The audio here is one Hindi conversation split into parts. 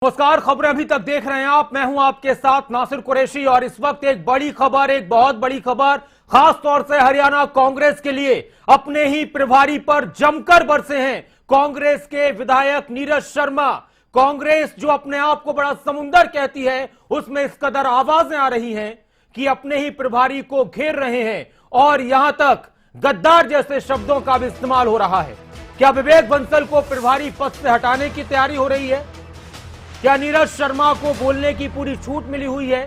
नमस्कार, खबरें अभी तक देख रहे हैं आप। मैं हूं आपके साथ नासिर कुरैशी और इस वक्त एक बड़ी खबर, एक बहुत बड़ी खबर खास तौर से हरियाणा कांग्रेस के लिए। अपने ही प्रभारी पर जमकर बरसे हैं कांग्रेस के विधायक नीरज शर्मा। कांग्रेस जो अपने आप को बड़ा समुंदर कहती है, उसमें इस कदर आवाजें आ रही हैं कि अपने ही प्रभारी को घेर रहे हैं और यहां तक गद्दार जैसे शब्दों का भी इस्तेमाल हो रहा है। क्या विवेक बंसल को प्रभारी पद से हटाने की तैयारी हो रही है? क्या नीरज शर्मा को बोलने की पूरी छूट मिली हुई है?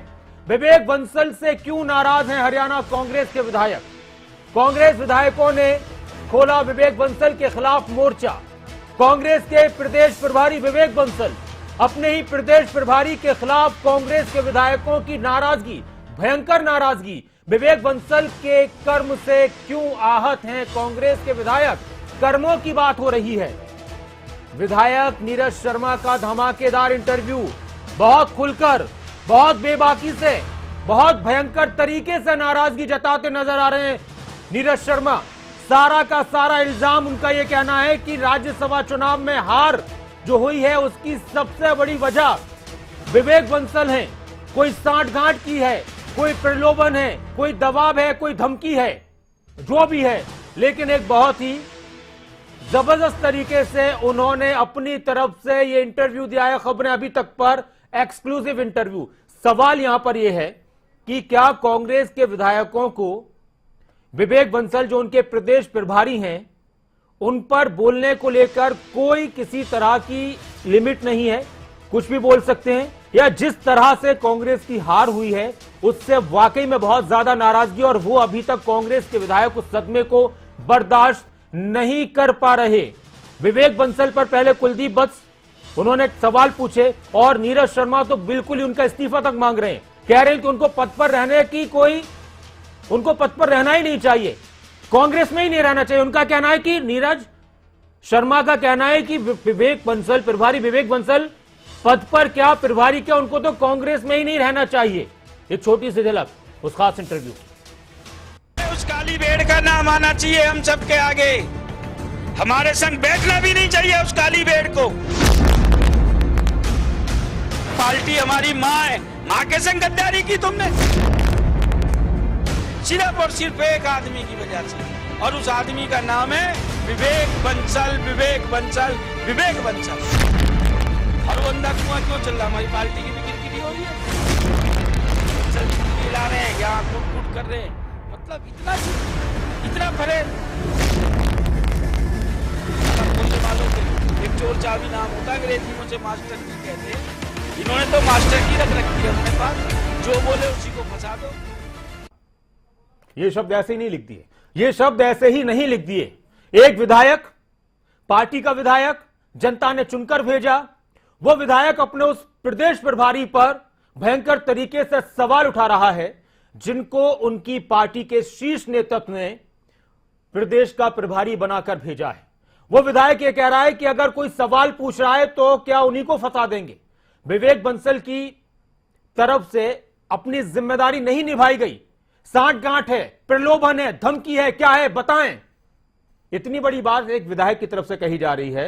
विवेक बंसल से क्यों नाराज हैं हरियाणा कांग्रेस के विधायक? कांग्रेस विधायकों ने खोला विवेक बंसल के खिलाफ मोर्चा। कांग्रेस के प्रदेश प्रभारी विवेक बंसल अपने ही प्रदेश प्रभारी के खिलाफ कांग्रेस के विधायकों की नाराजगी, भयंकर नाराजगी। विवेक बंसल के कर्म से क्यों आहत हैं कांग्रेस के विधायक? कर्मों की बात हो रही है। विधायक नीरज शर्मा का धमाकेदार इंटरव्यू, बहुत खुलकर, बहुत बेबाकी से, बहुत भयंकर तरीके से नाराजगी जताते नजर आ रहे हैं नीरज शर्मा। सारा का सारा इल्जाम उनका यह कहना है कि राज्यसभा चुनाव में हार जो हुई है उसकी सबसे बड़ी वजह विवेक बंसल है। कोई सांठगांठ की है, कोई प्रलोभन है, कोई दबाव है, कोई धमकी है, जो भी है, लेकिन एक बहुत ही जबरदस्त तरीके से उन्होंने अपनी तरफ से ये इंटरव्यू दिया है। खबरें अभी तक पर एक्सक्लूसिव इंटरव्यू। सवाल यहां पर यह है कि क्या कांग्रेस के विधायकों को विवेक बंसल जो उनके प्रदेश प्रभारी हैं उन पर बोलने को लेकर कोई किसी तरह की लिमिट नहीं है, कुछ भी बोल सकते हैं? या जिस तरह से कांग्रेस की हार हुई है उससे वाकई में बहुत ज्यादा नाराजगी और वो अभी तक कांग्रेस के विधायक उस सदमे को बर्दाश्त नहीं कर पा रहे। विवेक बंसल पर पहले कुलदीप वत्स उन्होंने सवाल पूछे और नीरज शर्मा तो बिल्कुल ही उनका इस्तीफा तक मांग रहे हैं। कह रहे हैं कि उनको पद पर रहने की उनको पद पर रहना ही नहीं चाहिए, कांग्रेस में ही नहीं रहना चाहिए। उनका कहना है कि नीरज शर्मा का कहना है कि विवेक बंसल, प्रभारी विवेक बंसल पद पर क्या, प्रभारी क्या, उनको तो कांग्रेस में ही नहीं रहना चाहिए। एक छोटी सी झलक उस खास इंटरव्यू। उस काली भेड़ का नाम आना चाहिए हम सबके आगे। हमारे संग बैठना भी नहीं चाहिए उस काली भेड़ को। पार्टी हमारी माँ है, माँ के संग गद्दारी की तुमने सिर्फ और सिर्फ एक आदमी की वजह से, और उस आदमी का नाम है विवेक बंसल। विवेक बंसल, विवेक बंसल। और वो अंधा कुआं क्यों चल रहा? हमारी पार्टी की भी किरकिरी हो रही है, ला रहे हैं, यहाँ कूट कर रहे हैं। मतलब इतना फरे वालों के एक चोर चाबी नाम होता है, अंग्रेजी में उसे मास्टर की कहते हैं। इन्होंने तो मास्टर की रख रखी है अपने पास, जो बोले उसी को फंसा दो। ये शब्द ऐसे ही नहीं लिख दिए, ये शब्द ऐसे ही नहीं लिख दिए। एक विधायक, पार्टी का विधायक, जनता ने चुनकर भेजा, वो विधायक अपने उस प्रदेश प्रभारी पर भयंकर तरीके से सवाल उठा रहा है जिनको उनकी पार्टी के शीर्ष नेतृत्व ने प्रदेश का प्रभारी बनाकर भेजा है। वो विधायक ये कह रहा है कि अगर कोई सवाल पूछ रहा है तो क्या उन्हीं को फंसा देंगे। विवेक बंसल की तरफ से अपनी जिम्मेदारी नहीं निभाई गई, सांठगांठ है, प्रलोभन है, धमकी है, क्या है बताएं। इतनी बड़ी बात एक विधायक की तरफ से कही जा रही है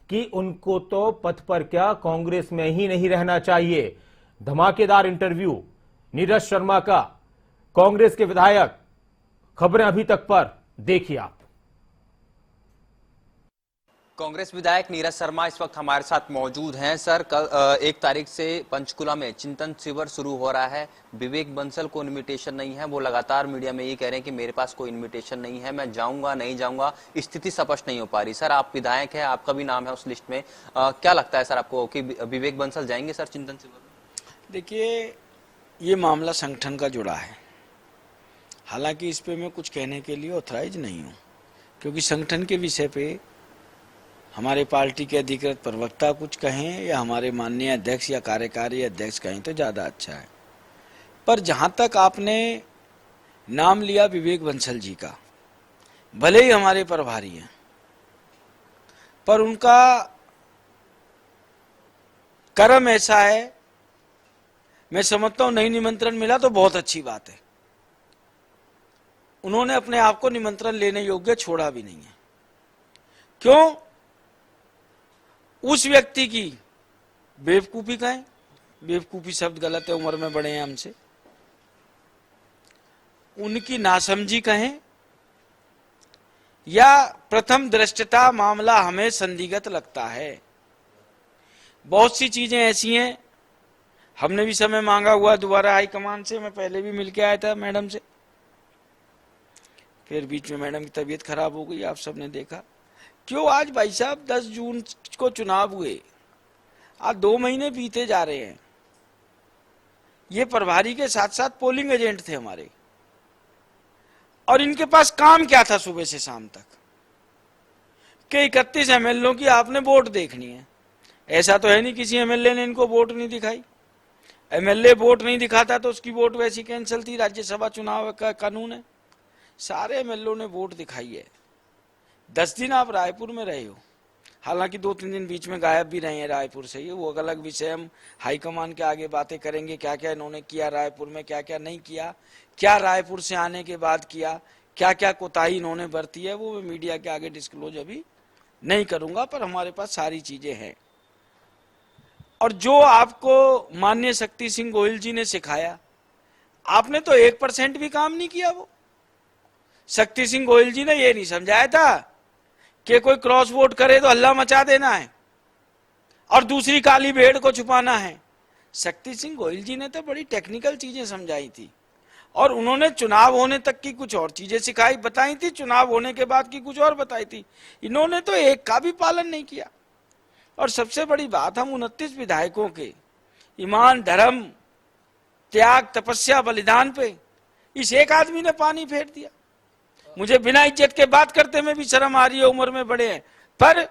कि उनको तो पद पर क्या, कांग्रेस में ही नहीं रहना चाहिए। धमाकेदार इंटरव्यू नीरज शर्मा का, कांग्रेस के विधायक। खबरें अभी तक पर देखिए आप। कांग्रेस विधायक नीरज शर्मा इस वक्त हमारे साथ मौजूद हैं। सर, कल 1 तारीख से पंचकुला में चिंतन शिविर शुरू हो रहा है। विवेक बंसल को इनविटेशन नहीं है, वो लगातार मीडिया में ये कह रहे हैं कि मेरे पास कोई इनविटेशन नहीं है, मैं जाऊंगा नहीं जाऊंगा, स्थिति स्पष्ट नहीं हो पा रही। सर, आप विधायक हैं, आपका भी नाम है उस लिस्ट में, क्या लगता है सर आपको कि विवेक बंसल जाएंगे सर चिंतन शिविर? देखिए, ये मामला संगठन का जुड़ा है, हालांकि इस पे मैं कुछ कहने के लिए ऑथराइज नहीं हूँ, क्योंकि संगठन के विषय पे हमारे पार्टी के अधिकृत प्रवक्ता कुछ कहें या हमारे माननीय अध्यक्ष या कार्यकारी अध्यक्ष कहें तो ज़्यादा अच्छा है। पर जहाँ तक आपने नाम लिया विवेक बंसल जी का, भले ही हमारे प्रभारी हैं, पर उनका कर्म ऐसा है, मैं समझता हूँ नहीं निमंत्रण मिला तो बहुत अच्छी बात है। उन्होंने अपने आप को निमंत्रण लेने योग्य छोड़ा भी नहीं है। क्यों? उस व्यक्ति की बेवकूफी कहें, बेवकूफी शब्द गलत है, उम्र में बड़े हैं हमसे, उनकी नासमझी कहें, या प्रथम दृष्टता मामला हमें संदिग्ध लगता है। बहुत सी चीजें ऐसी हैं, हमने भी समय मांगा हुआ दोबारा हाईकमान से, मैं पहले भी मिलके आया था मैडम से, फिर बीच में मैडम की तबीयत खराब हो गई, आप सबने देखा। क्यों आज भाई साहब 10 जून को चुनाव हुए, आज 2 महीने बीते जा रहे हैं, ये प्रभारी के साथ साथ पोलिंग एजेंट थे हमारे, और इनके पास काम क्या था सुबह से शाम तक कि 31 एमएलए की आपने वोट देखनी है। ऐसा तो है नहीं किसी एमएलए ने इनको वोट नहीं दिखाई, एमएलए वोट नहीं दिखाता तो उसकी वोट वैसी कैंसिल थी, राज्यसभा चुनाव का कानून है। सारे एमएलए ने वोट दिखाई है। 10 दिन आप रायपुर में रहे हो, हालांकि 2-3 दिन बीच में गायब भी रहे हैं रायपुर से, ये वो अलग विषय, हम हाईकमान के आगे बातें करेंगे, क्या क्या इन्होंने किया रायपुर में, क्या क्या नहीं किया, क्या रायपुर से आने के बाद किया, क्या क्या कोताही इन्होंने बरती है, वो मैं मीडिया के आगे डिस्क्लोज अभी नहीं करूंगा, पर हमारे पास सारी चीजें हैं। और जो आपको माननीय शक्ति सिंह गोहिल जी ने सिखाया, आपने तो 1% भी काम नहीं किया। वो शक्ति सिंह गोहिल जी ने ये नहीं समझाया था कि कोई क्रॉस वोट करे तो हल्ला मचा देना है और दूसरी काली भेड़ को छुपाना है। शक्ति सिंह गोहिल जी ने तो बड़ी टेक्निकल चीजें समझाई थी, और उन्होंने चुनाव होने तक की कुछ और चीजें सिखाई बताई थी, चुनाव होने के बाद की कुछ और बताई थी। इन्होंने तो एक का भी पालन नहीं किया। और सबसे बड़ी बात, हम 29 विधायकों के ईमान, धर्म, त्याग, तपस्या, बलिदान पे इस एक आदमी ने पानी फेर दिया। मुझे बिना इज्जत के बात करते में भी शर्म आ रही है, उम्र में बड़े हैं, पर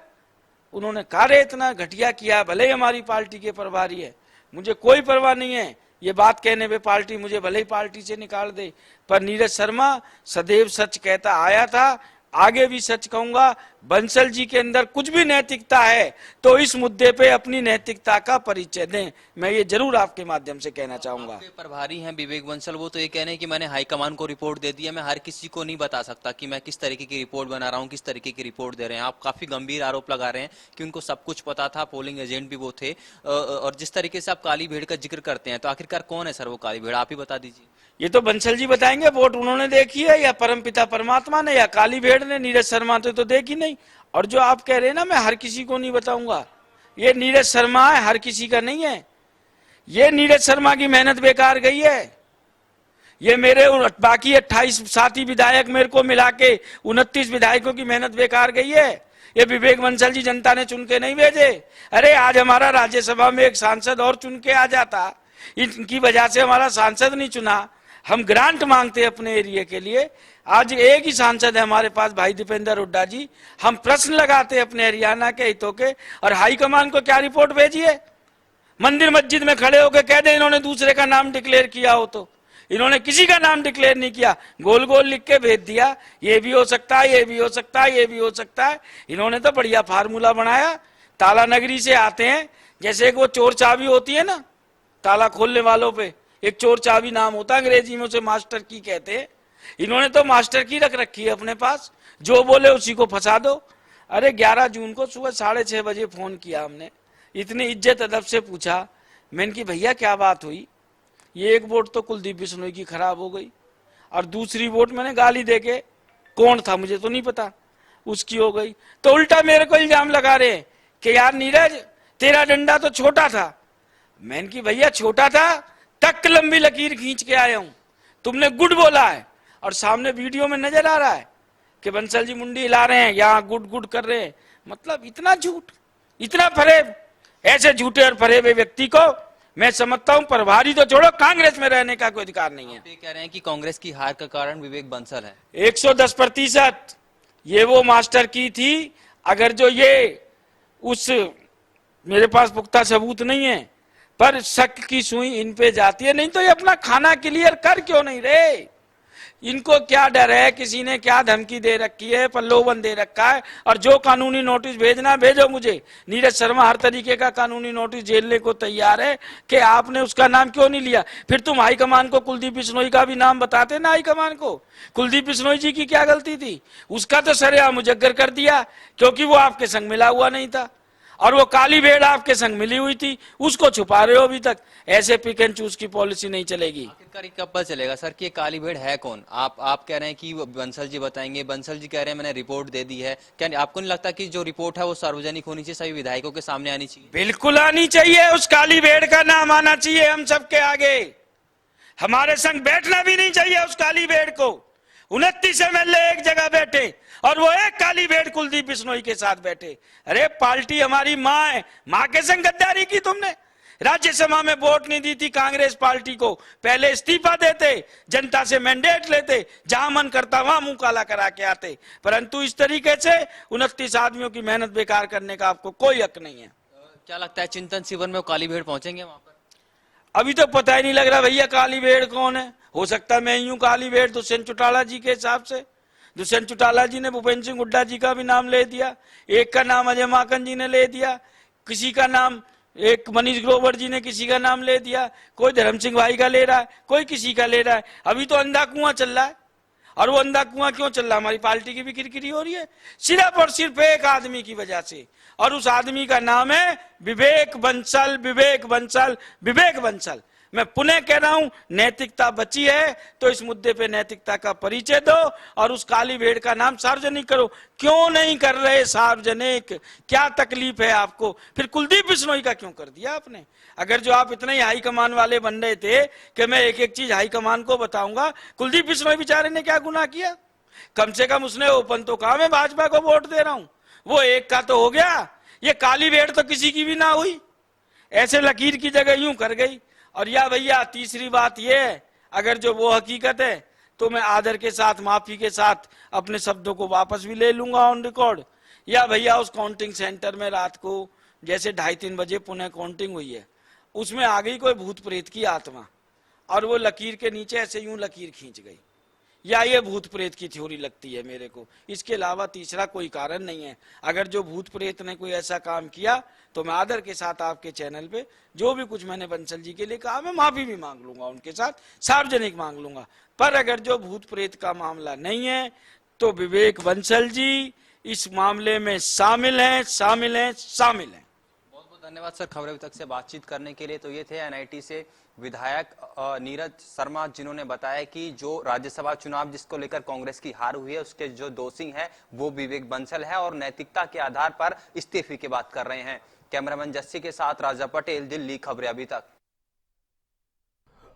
उन्होंने कार्य इतना घटिया किया। भले ही हमारी पार्टी के प्रभारी है, मुझे कोई परवाह नहीं है, ये बात कहने पे पार्टी मुझे भले ही पार्टी से निकाल दे, पर नीरज शर्मा सदैव सच कहता आया था, आगे भी सच कहूंगा। बंसल जी के अंदर कुछ भी नैतिकता है तो इस मुद्दे पे अपनी नैतिकता का परिचय दें, मैं ये जरूर आपके माध्यम से कहना चाहूंगा। आपके प्रभारी हैं विवेक बंसल, वो तो ये कह रहे हैं कि मैंने हाईकमान को रिपोर्ट दे दी है, मैं हर किसी को नहीं बता सकता कि मैं किस तरीके की रिपोर्ट बना रहा हूँ, किस तरीके की रिपोर्ट दे रहे हैं। आप काफी गंभीर आरोप लगा रहे हैं कि उनको सब कुछ पता था, पोलिंग एजेंट भी वो थे। और जिस तरीके से आप काली भेड़ का जिक्र करते हैं, तो आखिरकार कौन है सर वो काली भेड़, आप ही बता दीजिए। ये तो बंसल जी बताएंगे, वोट उन्होंने देखी है या परमपिता परमात्मा ने या काली भेड़ ने। नीरज शर्मा तो देखी नहीं। और जो आप कह रहे हैं ना मैं हर किसी को नहीं बताऊंगा, ये नीरज शर्मा है, हर किसी का नहीं है। ये नीरज शर्मा की मेहनत बेकार गई है। ये मेरे बाकी 28 साथी विधायक मेरे को मिला के 29 विधायकों की मेहनत बेकार गई है। ये विवेक बंसल जी जनता ने चुन के नहीं भेजे। अरे आज हमारा राज्यसभा में एक सांसद और चुन के आ जाता, इनकी वजह से हमारा सांसद नहीं चुना। हम ग्रांट मांगते अपने एरिया के लिए, आज एक ही सांसद है हमारे पास, भाई दीपेंद्र हुड्डा जी। हम प्रश्न लगाते अपने हरियाणा के हितों के, और हाईकमान को क्या रिपोर्ट भेजी है? मंदिर मस्जिद में खड़े होकर कह दे इन्होंने दूसरे का नाम डिक्लेयर किया हो, तो इन्होंने किसी का नाम डिक्लेयर नहीं किया, गोल गोल लिख के भेज दिया, ये भी हो सकता है, ये भी हो सकता है, ये भी हो सकता है। इन्होंने तो बढ़िया फार्मूला बनाया। ताला नगरी से आते हैं, जैसे एक वो चोर चाबी होती है ना, ताला खोलने वालों पे एक चोर चाबी नाम होता है, अंग्रेजी में उसे मास्टर की कहते हैं। इन्होंने तो मास्टर की रख रखी है अपने पास, जो बोले उसी को फंसा दो। अरे 11 जून को सुबह 6:30 बजे फोन किया हमने, इतनी इज्जत अदब से पूछा, मैंने कि भैया क्या बात हुई? ये एक वोट तो कुलदीप बिश्नोई की खराब हो गई, और दूसरी वोट मैंने गाली देके, कौन था मुझे तो नहीं पता, उसकी हो गई। तो उल्टा मेरे को इल्जाम लगा रहे कि यार नीरज तेरा डंडा तो छोटा था। मैंने कि भैया छोटा था, तक लंबी लकीर खींच के आया हूं, तुमने गुड बोला है, और सामने वीडियो में नजर आ रहा है कि बंसल जी मुंडी हिला रहे हैं, यहाँ गुड गुड कर रहे हैं। मतलब इतना झूठ, इतना फरेब, ऐसे झूठे और फरेबे व्यक्ति को मैं समझता हूं प्रभारी तो छोड़ो, कांग्रेस में रहने का कोई अधिकार नहीं है। आप ये कह रहे हैं कि कांग्रेस की हार का कारण विवेक बंसल है। 110% ये वो मास्टर की थी। अगर जो ये उस, मेरे पास पुख्ता सबूत नहीं है, पर शक की सुई इन पे जाती है। नहीं तो ये अपना खाना क्लियर कर क्यों नहीं रहे? इनको क्या डर है? किसी ने क्या धमकी दे रखी है, प्रलोभन दे रखा है, और जो कानूनी नोटिस भेजना भेजो मुझे। नीरज शर्मा हर तरीके का कानूनी नोटिस झेलने को तैयार है कि आपने उसका नाम क्यों नहीं लिया। फिर तुम हाईकमान को कुलदीप बिश्नोई का भी नाम बताते ना। हाईकमान को कुलदीप बिश्नोई जी की क्या गलती थी? उसका तो सरेआम मुजग्गर कर दिया, क्योंकि वो आपके संग मिला हुआ नहीं था। और वो काली भेड़ आपके संग मिली हुई थी, उसको छुपा रहे हो अभी तक। ऐसे पिक एंड चूज की पॉलिसी नहीं चलेगी। आखिरकार ये कब पता चलेगा सर कि ये काली भेड़ है कौन? आप कह रहे हैं कि बंसल जी बताएंगे, बंसल जी कह रहे हैं मैंने रिपोर्ट दे दी है। क्या आपको नहीं लगता कि जो रिपोर्ट है वो सार्वजनिक होनी चाहिए, सभी विधायकों के सामने आनी चाहिए? बिल्कुल आनी चाहिए, उस काली भेड़ का नाम आना चाहिए हम सबके आगे। हमारे संग बैठना भी नहीं चाहिए उस काली भेड़ को। 29 MLA एक जगह बैठे और वो एक काली भेड़ कुलदीप बिश्नोई के साथ बैठे। अरे पार्टी हमारी माँ है, माँ के संग गद्दारी की तुमने। राज्यसभा में वोट नहीं दी थी कांग्रेस पार्टी को, पहले इस्तीफा देते, जनता से मैंडेट लेते, जहां मन करता वहां मुंह काला करा के आते। परंतु इस तरीके से 29 आदमियों की मेहनत बेकार करने का आपको कोई हक नहीं है। क्या लगता है चिंतन शिविर में वो काली भेड़ पहुंचेंगे वहां पर? अभी तो पता ही नहीं लग रहा भैया काली भेड़ कौन है। हो सकता है मैं ही हूं काली भेड़ दुष्यंत चौटाला जी के हिसाब से। दुष्यंत चौटाला जी ने भूपेंद्र सिंह हुड्डा जी का भी नाम ले दिया, एक का नाम अजय माकन जी ने ले दिया, किसी का नाम एक मनीष ग्रोवर जी ने किसी का नाम ले दिया, कोई धर्म सिंह भाई का ले रहा है, कोई किसी का ले रहा है। अभी तो अंधा कुआं चल रहा है। और वो अंधा कुआं क्यों चल रहा है? हमारी पार्टी की भी किरकिरी हो रही है सिर्फ और सिर्फ एक आदमी की वजह से, और उस आदमी का नाम है विवेक बंसल। विवेक बंसल, विवेक बंसल। मैं पुनः कह रहा हूं, नैतिकता बची है तो इस मुद्दे पे नैतिकता का परिचय दो और उस काली भेड़ का नाम सार्वजनिक करो। क्यों नहीं कर रहे सार्वजनिक? क्या तकलीफ है आपको? फिर कुलदीप बिश्नोई का क्यों कर दिया आपने? अगर जो आप इतने ही हाईकमान वाले बन रहे थे कि मैं एक एक चीज हाईकमान को बताऊंगा, कुलदीप बिश्नोई बेचारे ने क्या गुनाह किया? कम से कम उसने ओपन तो कहा मैं भाजपा को वोट दे रहा हूं। वो एक का तो हो गया, ये काली भेड़ तो किसी की भी ना हुई। ऐसे लकीर की जगह यूं कर गई। और या भैया तीसरी बात ये है, अगर जो वो हकीकत है तो मैं आदर के साथ, माफी के साथ अपने शब्दों को वापस भी ले लूंगा ऑन रिकॉर्ड। या भैया उस काउंटिंग सेंटर में रात को जैसे 2:30-3 बजे पुनः काउंटिंग हुई है, उसमें आ गई कोई भूत प्रेत की आत्मा और वो लकीर के नीचे ऐसे यूं लकीर खींच गई, या ये भूत प्रेत की थ्योरी लगती है मेरे को। इसके अलावा तीसरा कोई कारण नहीं है। अगर जो भूत प्रेत ने कोई ऐसा काम किया तो मैं आदर के साथ आपके चैनल पे जो भी कुछ मैंने बंसल जी के लिए कहा मैं माफी भी मांग लूंगा, उनके साथ सार्वजनिक मांग लूंगा। पर अगर जो भूत प्रेत का मामला नहीं है तो विवेक बंसल जी इस मामले में शामिल हैं, शामिल हैं, शामिल हैं। बहुत बहुत धन्यवाद सर खबरें अभी तक से बातचीत करने के लिए। तो ये थे NIT से विधायक नीरज शर्मा, जिन्होंने बताया कि जो राज्यसभा चुनाव जिसको लेकर कांग्रेस की हार हुई है उसके जो दोषी हैं वो विवेक बंसल है और नैतिकता के आधार पर इस्तीफे की बात कर रहे हैं। कैमरामैन जस्सी के साथ राजा पटेल, दिल्ली खबरें अभी तक।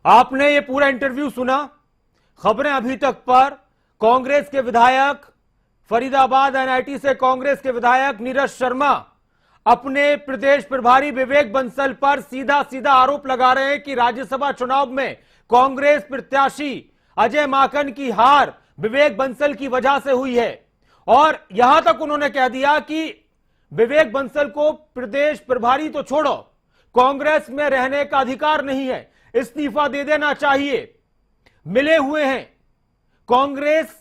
आपने ये पूरा इंटरव्यू सुना, खबरें अभी तक पर। कांग्रेस के विधायक, फरीदाबाद NIT से कांग्रेस के विधायक नीरज शर्मा अपने प्रदेश प्रभारी विवेक बंसल पर सीधा सीधा आरोप लगा रहे हैं कि राज्यसभा चुनाव में कांग्रेस प्रत्याशी अजय माकन की हार विवेक बंसल की वजह से हुई है। और यहां तक उन्होंने कह दिया कि विवेक बंसल को प्रदेश प्रभारी तो छोड़ो, कांग्रेस में रहने का अधिकार नहीं है, इस्तीफा दे देना चाहिए। मिले हुए हैं कांग्रेस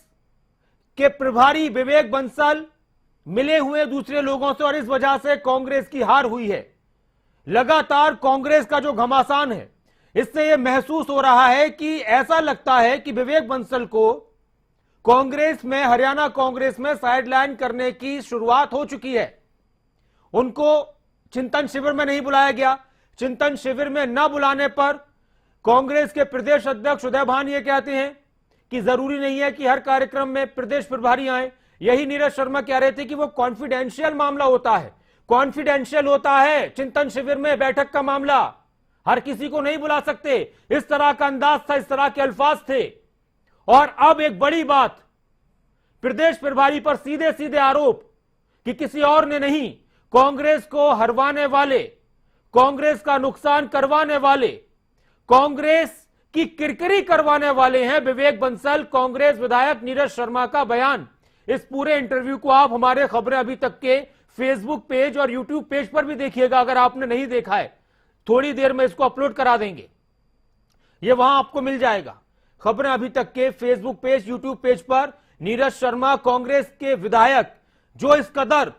के प्रभारी विवेक बंसल, मिले हुए दूसरे लोगों से और इस वजह से कांग्रेस की हार हुई है। लगातार कांग्रेस का जो घमासान है, इससे यह महसूस हो रहा है कि ऐसा लगता है कि विवेक बंसल को कांग्रेस में, हरियाणा कांग्रेस में साइडलाइन करने की शुरुआत हो चुकी है। उनको चिंतन शिविर में नहीं बुलाया गया। चिंतन शिविर में न बुलाने पर कांग्रेस के प्रदेश अध्यक्ष उदय भान ये कहते हैं कि जरूरी नहीं है कि हर कार्यक्रम में प्रदेश प्रभारी आए। यही नीरज शर्मा कह रहे थे कि वो कॉन्फिडेंशियल मामला होता है, कॉन्फिडेंशियल होता है चिंतन शिविर में बैठक का मामला, हर किसी को नहीं बुला सकते। इस तरह का अंदाज था, इस तरह के अल्फाज थे। और अब एक बड़ी बात, प्रदेश प्रभारी पर सीधे सीधे आरोप कि किसी और ने नहीं, कांग्रेस को हरवाने वाले, कांग्रेस का नुकसान करवाने वाले, कांग्रेस की किरकिरी करवाने वाले हैं विवेक बंसल। कांग्रेस विधायक नीरज शर्मा का बयान। इस पूरे इंटरव्यू को आप हमारे खबरें अभी तक के फेसबुक पेज और यूट्यूब पेज पर भी देखिएगा। अगर आपने नहीं देखा है, थोड़ी देर में इसको अपलोड करा देंगे, ये वहां आपको मिल जाएगा। खबरें अभी तक के फेसबुक पेज, यूट्यूब पेज पर नीरज शर्मा कांग्रेस के विधायक जो इस कदर,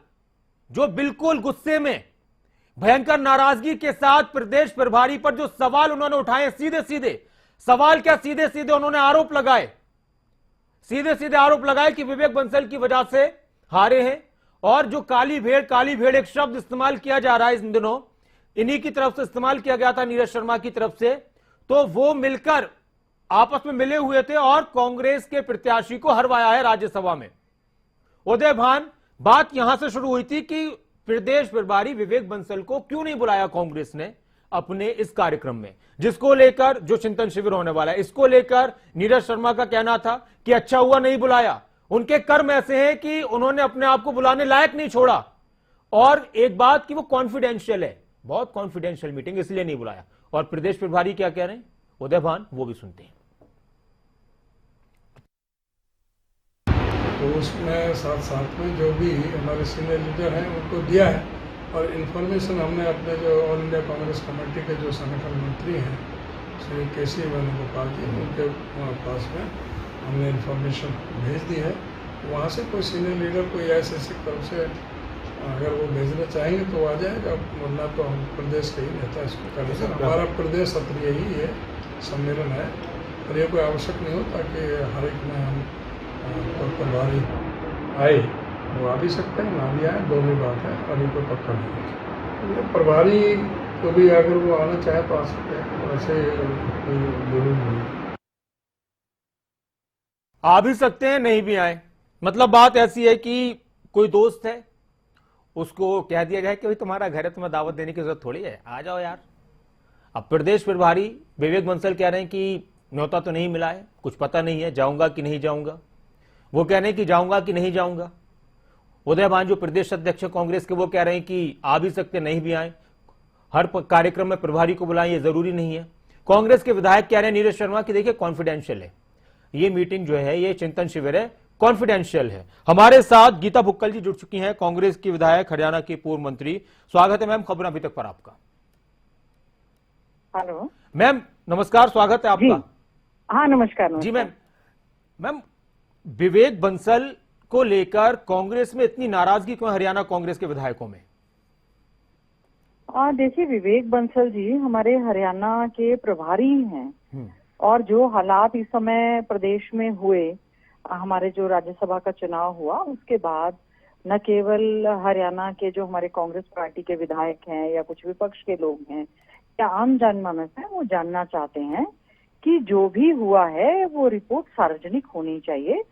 जो बिल्कुल गुस्से में, भयंकर नाराजगी के साथ प्रदेश प्रभारी पर जो सवाल उन्होंने उठाए, सीधे सीधे सवाल क्या, सीधे सीधे उन्होंने आरोप लगाए, सीधे सीधे आरोप लगाए कि विवेक बंसल की वजह से हारे हैं और जो काली भेड़ एक शब्द इस्तेमाल किया जा रहा है इन दिनों, इन्हीं की तरफ से इस्तेमाल किया गया था, नीरज शर्मा की तरफ से, तो वो मिलकर आपस में मिले हुए थे और कांग्रेस के प्रत्याशी को हरवाया है राज्यसभा में। उदय भान, बात यहां से शुरू हुई थी कि प्रदेश प्रभारी विवेक बंसल को क्यों नहीं बुलाया कांग्रेस ने अपने इस कार्यक्रम में, जिसको लेकर जो चिंतन शिविर होने वाला है, इसको लेकर नीरज शर्मा का कहना था कि अच्छा हुआ नहीं बुलाया, उनके कर्म ऐसे हैं कि उन्होंने अपने आप को बुलाने लायक नहीं छोड़ा। और एक बात कि वो कॉन्फिडेंशियल है, बहुत कॉन्फिडेंशियल मीटिंग, इसलिए नहीं बुलाया। और प्रदेश प्रभारी क्या कह रहे हैं उदय भान, वो भी सुनते हैं। तो उसमें साथ साथ में जो भी हमारे सीनियर लीडर हैं उनको दिया है, और इन्फॉर्मेशन हमने अपने जो ऑल इंडिया कांग्रेस कमेटी के जो संगठन मंत्री हैं श्री केसी वेणुगोपाल जी, उनके पास में हमने इन्फॉर्मेशन भेज दी है। वहाँ से कोई सीनियर लीडर कोई ऐसी तरफ से अगर वो भेजना चाहेंगे तो आ जाएगा, वरना तो हम प्रदेश के ही नेता इसको करेंगे। हमारा प्रदेश सत्र यही है, सम्मेलन है, और ये कोई आवश्यक नहीं हो ताकि हर एक में हम प्रभारी आए, वो आ भी सकते हैं, ना भी आए, दोनों बात है, और ये कोई पक्का नहीं है। प्रभारी को भी अगर वो आना चाहे तो आ सकते हैं, वैसे कोई जरूरी नहीं है। आ भी सकते हैं, नहीं भी आए, मतलब बात ऐसी है कि कोई दोस्त है, उसको कह दिया जाए कि भाई तुम्हारा घर है, तुम्हें दावत देने की जरूरत थोड़ी है, आ जाओ यार। अब प्रदेश प्रभारी विवेक बंसल कह रहे हैं कि न्योता तो नहीं मिला है, कुछ पता नहीं है जाऊंगा कि नहीं जाऊंगा। वो कह रहे हैं कि जाऊंगा कि नहीं जाऊंगा। उदय भान जो प्रदेश अध्यक्ष कांग्रेस के, वो कह रहे हैं कि आ भी सकते नहीं भी आए, हर कार्यक्रम में प्रभारी को बुलाएं, ये जरूरी नहीं है। कांग्रेस के विधायक कह रहे हैं नीरज शर्मा की देखिए कॉन्फिडेंशियल है, ये मीटिंग जो है, ये चिंतन शिविर है, कॉन्फिडेंशियल है। हमारे साथ गीता बुक्कल जी जुड़ चुकी हैं, कांग्रेस की विधायक, हरियाणा की पूर्व मंत्री। स्वागत है मैम खबर अभी तक पर आपका। हेलो मैम नमस्कार, स्वागत है आपका। हाँ नमस्कार। जी मैम विवेक बंसल को लेकर कांग्रेस में इतनी नाराजगी क्यों हरियाणा कांग्रेस के विधायकों में? देखिए, विवेक बंसल जी हमारे हरियाणा के प्रभारी हैं, और जो हालात इस समय प्रदेश में हुए, हमारे जो राज्यसभा का चुनाव हुआ उसके बाद, न केवल हरियाणा के जो हमारे कांग्रेस पार्टी के विधायक हैं या कुछ विपक्ष के लोग हैं या आम जनमानस है, वो जानना चाहते हैं कि जो भी हुआ है वो रिपोर्ट सार्वजनिक होनी चाहिए।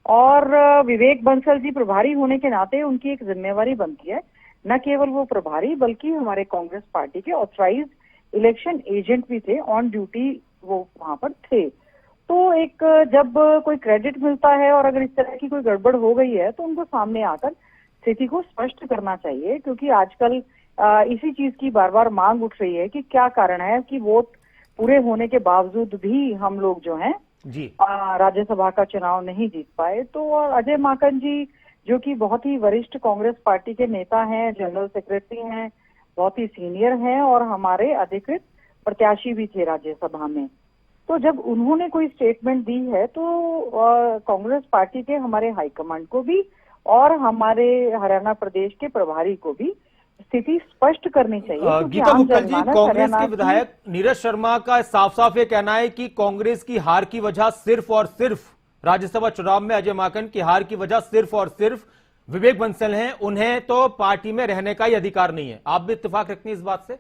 और विवेक बंसल जी प्रभारी होने के नाते उनकी एक जिम्मेवारी बनती है, न केवल वो प्रभारी बल्कि हमारे कांग्रेस पार्टी के ऑथराइज इलेक्शन एजेंट भी थे, ऑन ड्यूटी वो वहां पर थे। तो एक जब कोई क्रेडिट मिलता है और अगर इस तरह की कोई गड़बड़ हो गई है तो उनको सामने आकर स्थिति को स्पष्ट करना चाहिए, क्योंकि आजकल इसी चीज की बार बार मांग उठ रही है कि क्या कारण है कि वोट पूरे होने के बावजूद भी हम लोग जो हैं राज्यसभा का चुनाव नहीं जीत पाए। तो अजय माकन जी जो कि बहुत ही वरिष्ठ कांग्रेस पार्टी के नेता हैं, जनरल सेक्रेटरी हैं, बहुत ही सीनियर हैं और हमारे अधिकृत प्रत्याशी भी थे राज्यसभा में, तो जब उन्होंने कोई स्टेटमेंट दी है तो कांग्रेस पार्टी के हमारे हाईकमांड को भी और हमारे हरियाणा प्रदेश के प्रभारी को भी स्थिति स्पष्ट करनी चाहिए। गीता बुक्कल जी, कांग्रेस के विधायक नीरज शर्मा का साफ साफ ये कहना है कि कांग्रेस की हार की वजह सिर्फ और सिर्फ राज्यसभा चुनाव में अजय माकन की हार की वजह सिर्फ और सिर्फ विवेक बंसल हैं, उन्हें तो पार्टी में रहने का ही अधिकार नहीं है। आप भी इत्तेफाक रखते हैं इस बात से?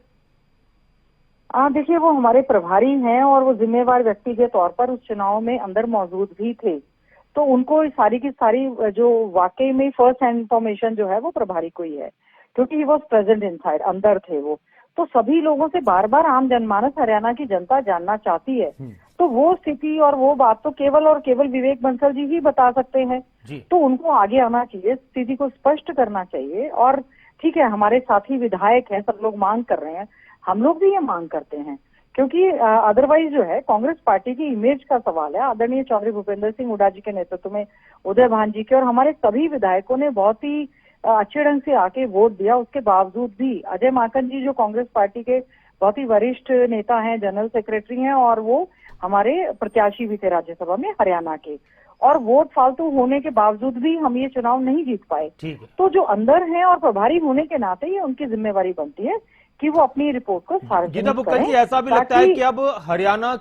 देखिए, वो हमारे प्रभारी हैं और वो जिम्मेवार व्यक्ति के तौर पर उस चुनाव में अंदर मौजूद भी थे, तो उनको सारी की सारी जो वाकई में फर्स्ट हैंड इंफॉर्मेशन जो है वो प्रभारी को ही है, क्योंकि ही वॉज प्रेजेंट इनसाइड, अंदर थे वो। तो सभी लोगों से बार बार आम जनमानस, हरियाणा की जनता जानना चाहती है, तो वो स्थिति और वो बात तो केवल और केवल विवेक बंसल जी ही बता सकते हैं। तो उनको आगे आना चाहिए, स्थिति को स्पष्ट करना चाहिए। और ठीक है, हमारे साथी विधायक हैं, सब लोग मांग कर रहे हैं, हम लोग भी ये मांग करते हैं, क्योंकि अदरवाइज जो है कांग्रेस पार्टी की इमेज का सवाल है। आदरणीय चौधरी भूपेंद्र सिंह हुड्डा जी के नेतृत्व में उदय भान जी के और हमारे सभी विधायकों ने बहुत ही अच्छे ढंग से आके वोट दिया, उसके बावजूद भी अजय माकन जी जो कांग्रेस पार्टी के बहुत ही वरिष्ठ नेता हैं, जनरल सेक्रेटरी हैं और वो हमारे प्रत्याशी भी थे राज्यसभा में हरियाणा के, और वोट फालतू होने के बावजूद भी हम ये चुनाव नहीं जीत पाए। तो जो अंदर हैं और प्रभारी होने के नाते ये उनकी जिम्मेवारी बनती है कि वो अपनी रिपोर्ट को सार्वजनिक गीता बुक्कल जी, ऐसा भी लगता है कि अब हरियाणा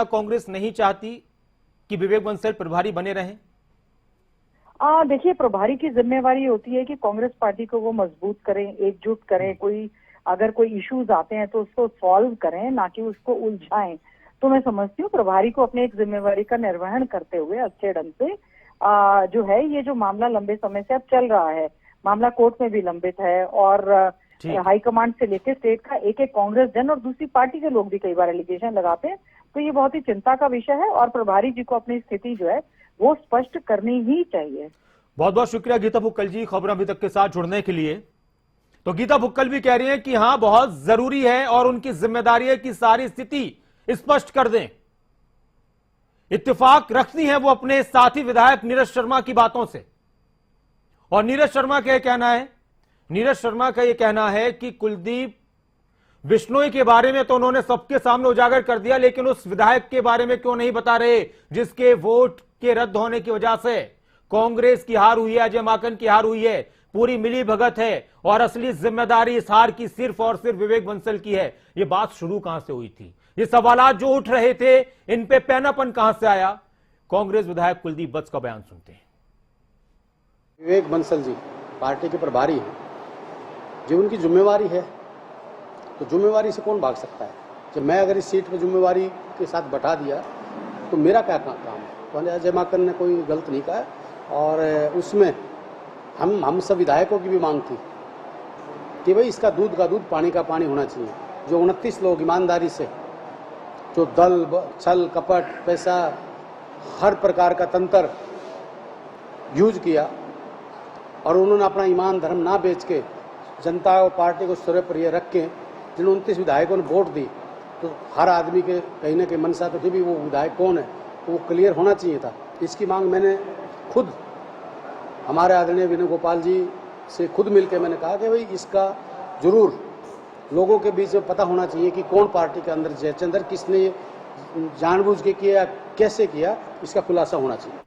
कांग्रेस नहीं चाहती कि विवेक बंसल प्रभारी बने रहें? देखिए, प्रभारी की जिम्मेवारी होती है कि कांग्रेस पार्टी को वो मजबूत करें, एकजुट करें, अगर कोई इश्यूज आते हैं तो उसको सॉल्व करें, ना कि उसको उलझाएं। तो मैं समझती हूँ प्रभारी को अपने एक जिम्मेवारी का निर्वहन करते हुए अच्छे ढंग से जो है, ये जो मामला लंबे समय से अब चल रहा है, मामला कोर्ट में भी लंबित है और हाईकमांड से लेकर स्टेट का एक एक कांग्रेस जन और दूसरी पार्टी के लोग भी कई बार एलिगेशन लगाते हैं, तो ये बहुत ही चिंता का विषय है और प्रभारी जी को अपनी स्थिति जो है वो स्पष्ट करनी ही चाहिए। बहुत बहुत शुक्रिया गीता भुक्कल जी, खबर अभी तक के साथ जुड़ने के लिए। तो गीता भुक्कल भी कह रही हैं कि हां, बहुत जरूरी है और उनकी जिम्मेदारी है कि सारी स्थिति स्पष्ट कर दें। इत्तेफाक रखती है वो अपने साथी विधायक नीरज शर्मा की बातों से। और नीरज शर्मा का यह कहना है कि कुलदीप बिश्नोई के बारे में तो उन्होंने सबके सामने उजागर कर दिया, लेकिन उस विधायक के बारे में क्यों नहीं बता रहे जिसके वोट के रद्द होने की वजह से कांग्रेस की हार हुई है, अजय माकन की हार हुई है, पूरी मिली भगत है और असली जिम्मेदारी इस हार की सिर्फ और सिर्फ विवेक बंसल की है। ये बात शुरू कहां से हुई थी, ये सवालात जो उठ रहे थे, इन पे पैनापन कहां से आया? कांग्रेस विधायक कुलदीप बत्स का बयान सुनते हैं। विवेक बंसल जी पार्टी के प्रभारी हैं, जो उनकी जिम्मेवारी है, तो जिम्मेवारी से कौन भाग सकता है? जब मैं अगर इस सीट पर जिम्मेवारी के साथ बैठा दिया तो मेरा क्या काम है? तो अजय माकन ने कोई गलत नहीं कहा और उसमें हम सब विधायकों की भी मांग थी कि भाई इसका दूध का दूध, पानी का पानी होना चाहिए। जो 29 लोग ईमानदारी से, जो दल छल कपट पैसा हर प्रकार का तंत्र यूज किया और उन्होंने अपना ईमान धर्म ना बेच के जनता और पार्टी को सिरे पर ये रख के जिन 29 विधायकों ने वोट दी, तो हर आदमी के कहीं ना कहीं मनसा तो थी भी वो विधायक कौन है, तो वो क्लियर होना चाहिए था। इसकी मांग मैंने खुद हमारे आदरणीय विनय गोपाल जी से खुद मिलकर मैंने कहा कि भाई इसका जरूर लोगों के बीच में पता होना चाहिए कि कौन पार्टी के अंदर जयचंद्र, किसने ये जानबूझ के किया, कैसे किया, इसका खुलासा होना चाहिए।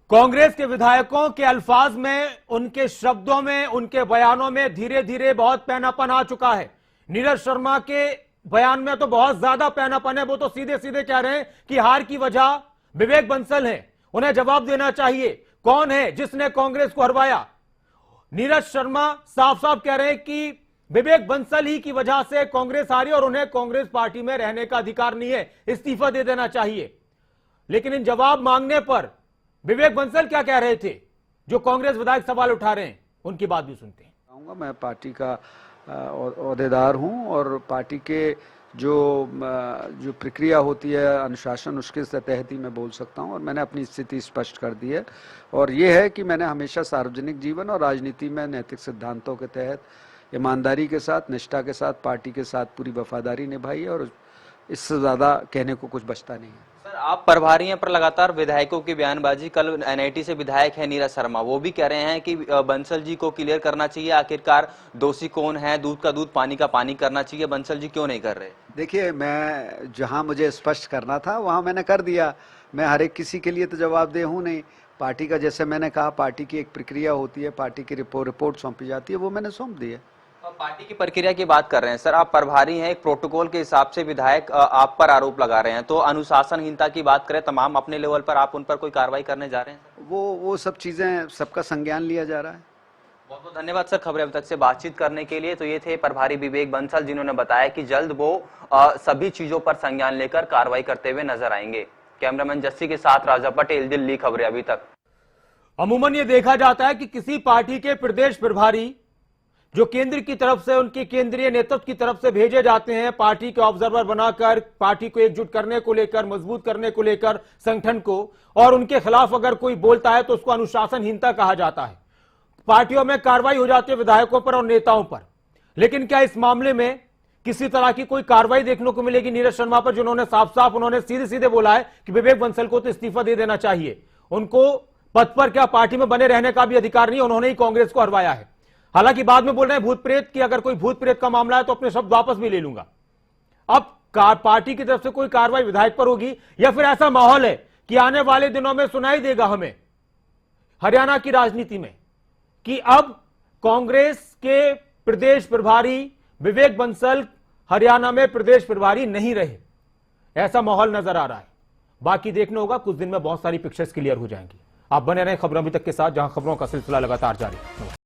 कांग्रेस के विधायकों के अल्फाज में, उनके शब्दों में, उनके बयानों में धीरे धीरे बहुत पैनापन आ चुका है। नीरज शर्मा के बयान में तो बहुत ज्यादा पैनापन है। वो तो सीधे सीधे कह रहे हैं कि हार की वजह विवेक बंसल है, उन्हें जवाब देना चाहिए। कौन है जिसने कांग्रेस को हरवाया? नीरज शर्मा साफ साफ कह रहे हैं कि विवेक बंसल ही की वजह से कांग्रेस हारी और उन्हें कांग्रेस पार्टी में रहने का अधिकार नहीं है, इस्तीफा दे देना चाहिए। लेकिन इन जवाब मांगने पर विवेक बंसल क्या कह रहे थे? जो कांग्रेस विधायक सवाल उठा रहे हैं, उनकी बात भी सुनते हैं। मैं पार्टी का ओहदेदार हूं और पार्टी के जो प्रक्रिया होती है, अनुशासन, उसके तहत ही मैं बोल सकता हूं और मैंने अपनी स्थिति स्पष्ट कर दी है। और ये है कि मैंने हमेशा सार्वजनिक जीवन और राजनीति में नैतिक सिद्धांतों के तहत ईमानदारी के साथ, निष्ठा के साथ, पार्टी के साथ पूरी वफादारी निभाई है और इससे ज्यादा कहने को कुछ बचता नहीं है। सर, आप प्रभारी हैं पर लगातार विधायकों की बयानबाजी, कल एनआईटी से विधायक है नीरज शर्मा, वो भी कह रहे हैं कि बंसल जी को क्लियर करना चाहिए, आखिरकार दोषी कौन है, दूध का दूध पानी का पानी करना चाहिए, बंसल जी क्यों नहीं कर रहे? देखिए, मैं जहां मुझे स्पष्ट करना था वहां मैंने कर दिया। मैं हर एक किसी के लिए तो जवाबदेह हूं नहीं। पार्टी का, जैसे मैंने कहा, पार्टी की एक प्रक्रिया होती है, पार्टी की रिपोर्ट सौंपी जाती है, वो मैंने सौंप दी है। पार्टी की प्रक्रिया की बात कर रहे हैं सर, आप प्रभारी हैं, एक प्रोटोकॉल के हिसाब से विधायक आप पर आरोप लगा रहे हैं, तो अनुशासनहीनता की बात करें तमाम अपने लेवल पर, आप उन पर कोई कार्रवाई करने जा रहे हैं? वो सब चीजें, सबका संज्ञान लिया जा रहा है। बहुत बहुत धन्यवाद सर खबरें अब तक से बातचीत करने के लिए। तो ये थे प्रभारी विवेक बंसल, जिन्होंने बताया कि जल्द वो सभी चीजों पर संज्ञान लेकर कार्रवाई करते हुए नजर आएंगे। कैमरामैन जस्सी के साथ राजा पटेल, दिल्ली खबरें अभी तक। अमूमन ये देखा जाता है कि किसी पार्टी के प्रदेश प्रभारी जो केंद्र की तरफ से, उनके केंद्रीय नेतृत्व की तरफ से भेजे जाते हैं पार्टी के ऑब्जर्वर बनाकर, पार्टी को एकजुट करने को लेकर, मजबूत करने को लेकर संगठन को, और उनके खिलाफ अगर कोई बोलता है तो उसको अनुशासनहीनता कहा जाता है। पार्टियों में कार्रवाई हो जाती है विधायकों पर और नेताओं पर। लेकिन क्या इस मामले में किसी तरह की कोई कार्रवाई देखने को मिलेगी नीरज शर्मा पर, जिन्होंने साफ साफ, उन्होंने सीधे सीधे बोला है कि विवेक बंसल को तो इस्तीफा दे देना चाहिए, उनको पद पर क्या पार्टी में बने रहने का भी अधिकार नहीं, उन्होंने ही कांग्रेस को हरवाया है। हालांकि बाद में बोल रहे हैं भूत प्रेत की, अगर कोई भूत प्रेत का मामला है तो अपने शब्द वापस भी ले लूंगा। अब पार्टी की तरफ से कोई कार्रवाई विधायक पर होगी या फिर ऐसा माहौल है कि आने वाले दिनों में सुनाई देगा हमें हरियाणा की राजनीति में कि अब कांग्रेस के प्रदेश प्रभारी विवेक बंसल हरियाणा में प्रदेश प्रभारी नहीं रहे, ऐसा माहौल नजर आ रहा है। बाकी देखना होगा, कुछ दिन में बहुत सारी पिक्चर्स क्लियर हो जाएंगी। आप बने रहें खबरों अभी तक के साथ, जहां खबरों का सिलसिला लगातार जारी है।